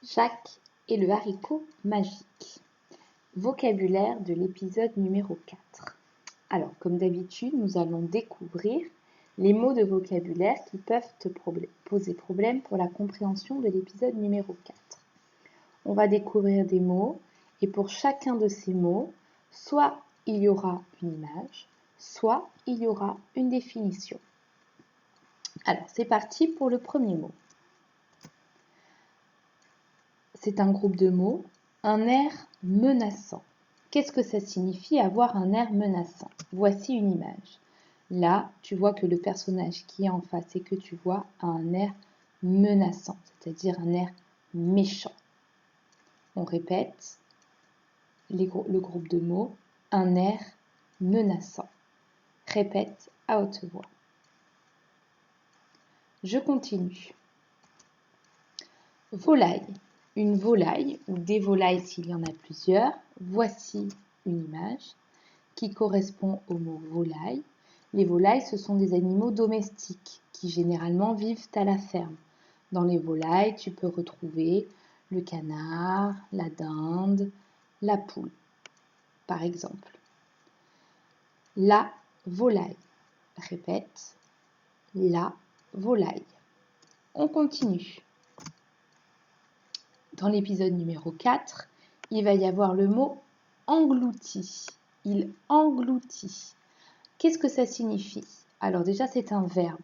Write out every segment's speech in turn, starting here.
Jacques et le haricot magique. Vocabulaire de l'épisode numéro 4. Alors, comme d'habitude, nous allons découvrir les mots de vocabulaire qui peuvent te poser problème pour la compréhension de l'épisode numéro 4. On va découvrir des mots et pour chacun de ces mots, soit il y aura une image, soit il y aura une définition. Alors, c'est parti pour le premier mot. C'est un groupe de mots, un air menaçant. Qu'est-ce que ça signifie avoir un air menaçant? Voici une image. Là, tu vois que le personnage qui est en face et que tu vois a un air menaçant, c'est-à-dire un air méchant. On répète le groupe de mots, un air menaçant. Répète à haute voix. Je continue. Volaille. Une volaille ou des volailles s'il y en a plusieurs. Voici une image qui correspond au mot volaille. Les volailles, ce sont des animaux domestiques qui généralement vivent à la ferme. Dans les volailles, tu peux retrouver le canard, la dinde, la poule, par exemple. La volaille. Répète, la volaille. On continue. Dans l'épisode numéro 4, il va y avoir le mot englouti. Il engloutit. Qu'est-ce que ça signifie? Alors déjà, c'est un verbe.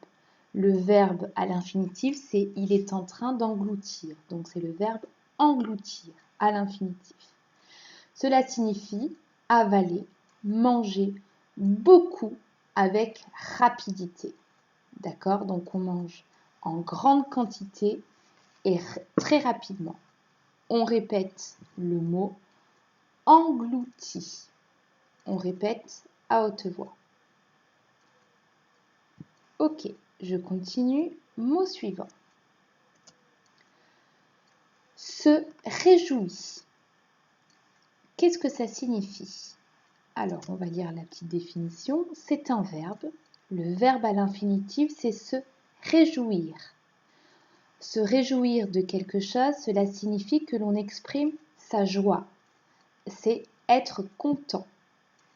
Le verbe à l'infinitif, c'est il est en train d'engloutir. Donc c'est le verbe engloutir à l'infinitif. Cela signifie avaler, manger beaucoup avec rapidité. D'accord? Donc on mange en grande quantité et très rapidement. On répète le mot englouti. On répète à haute voix. Ok, je continue. Mot suivant. Se réjouit. Qu'est-ce que ça signifie? Alors, on va lire la petite définition. C'est un verbe. Le verbe à l'infinitif, c'est se réjouir. Se réjouir de quelque chose, cela signifie que l'on exprime sa joie. C'est être content.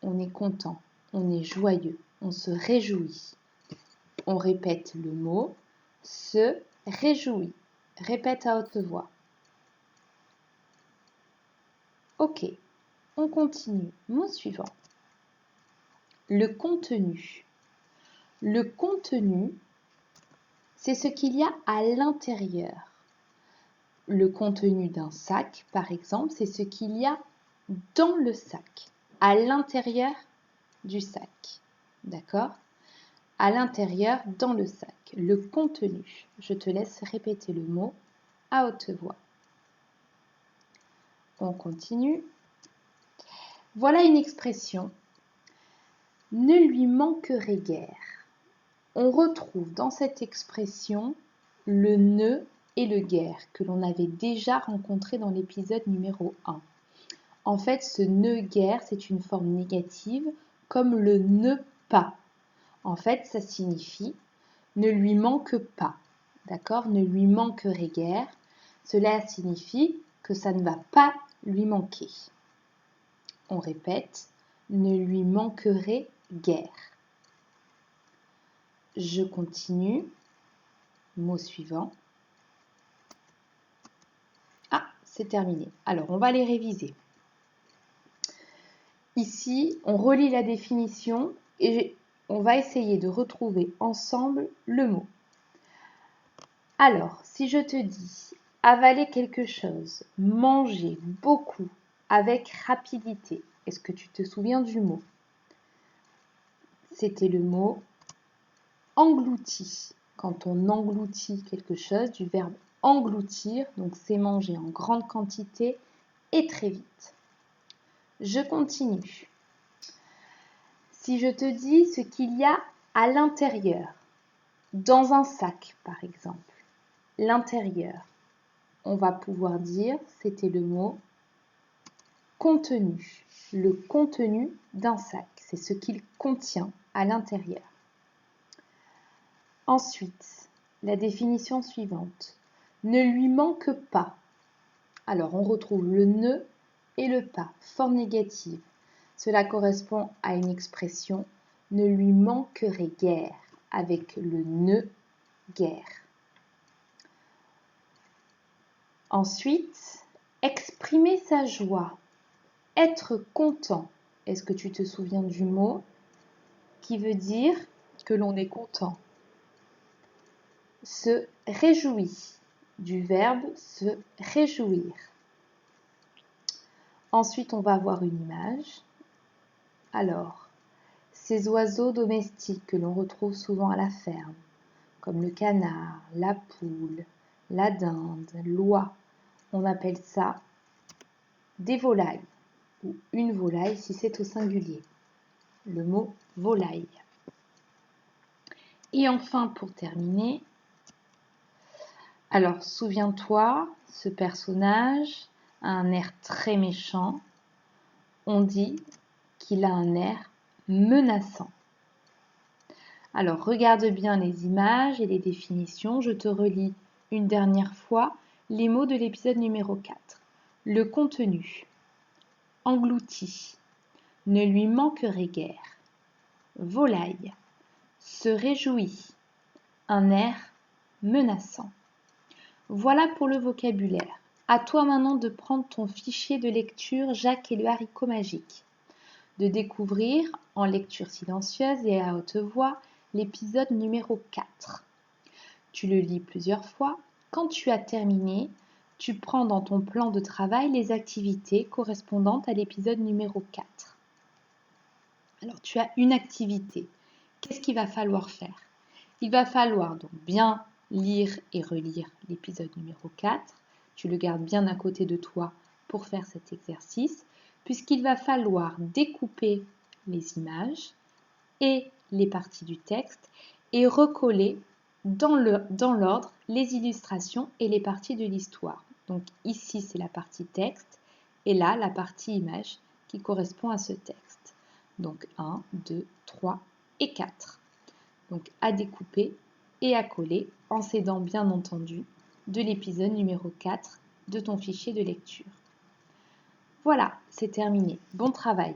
On est content, on est joyeux, on se réjouit. On répète le mot se réjouit. Répète à haute voix. Ok, on continue. Mot suivant. Le contenu. Le contenu, c'est ce qu'il y a à l'intérieur. Le contenu d'un sac, par exemple, c'est ce qu'il y a dans le sac, à l'intérieur du sac. D'accord? À l'intérieur, dans le sac. Le contenu. Je te laisse répéter le mot à haute voix. On continue. Voilà une expression. Ne lui manquerait guère. On retrouve dans cette expression le ne et le guère que l'on avait déjà rencontré dans l'épisode numéro 1. En fait, ce ne guère, c'est une forme négative comme le ne pas. En fait, ça signifie ne lui manque pas. D'accord? Ne lui manquerait guère. Cela signifie que ça ne va pas lui manquer. On répète, ne lui manquerait guère. Je continue. Mot suivant. Ah, c'est terminé. Alors, on va les réviser. Ici, on relit la définition et on va essayer de retrouver ensemble le mot. Alors, si je te dis avaler quelque chose, manger beaucoup avec rapidité, est-ce que tu te souviens du mot? C'était le mot englouti. Quand on engloutit quelque chose, du verbe engloutir, donc c'est manger en grande quantité et très vite. Je continue. Si je te dis ce qu'il y a à l'intérieur, dans un sac par exemple, l'intérieur, on va pouvoir dire, c'était le mot contenu. Le contenu d'un sac, c'est ce qu'il contient à l'intérieur. Ensuite, la définition suivante. Ne lui manque pas. Alors, on retrouve le ne et le pas, forme négative. Cela correspond à une expression « ne lui manquerait guère » avec le ne guère. Ensuite, exprimer sa joie, être content. Est-ce que tu te souviens du mot qui veut dire que l'on est content? Se réjouit, du verbe se réjouir. Ensuite, on va avoir une image. Alors, ces oiseaux domestiques que l'on retrouve souvent à la ferme, comme le canard, la poule, la dinde, l'oie, on appelle ça des volailles, ou une volaille si c'est au singulier. Le mot volaille. Et enfin, pour terminer, alors souviens-toi, ce personnage a un air très méchant. On dit qu'il a un air menaçant. Alors regarde bien les images et les définitions. Je te relis une dernière fois les mots de l'épisode numéro 4. Le contenu. Englouti. Ne lui manquerait guère. Volaille. Se réjouit. Un air menaçant. Voilà pour le vocabulaire. À toi maintenant de prendre ton fichier de lecture Jacques et le haricot magique, de découvrir en lecture silencieuse et à haute voix l'épisode numéro 4. Tu le lis plusieurs fois. Quand tu as terminé, tu prends dans ton plan de travail les activités correspondantes à l'épisode numéro 4. Alors tu as une activité. Qu'est-ce qu'il va falloir faire? Il va falloir donc bien lire et relire l'épisode numéro 4. Tu le gardes bien à côté de toi pour faire cet exercice, puisqu'il va falloir découper les images et les parties du texte et recoller dans l'ordre les illustrations et les parties de l'histoire. Donc ici, c'est la partie texte et là, la partie image qui correspond à ce texte. Donc 1, 2, 3 et 4. Donc à découper et à coller en s'aidant bien entendu de l'épisode numéro 4 de ton fichier de lecture. Voilà, c'est terminé. Bon travail!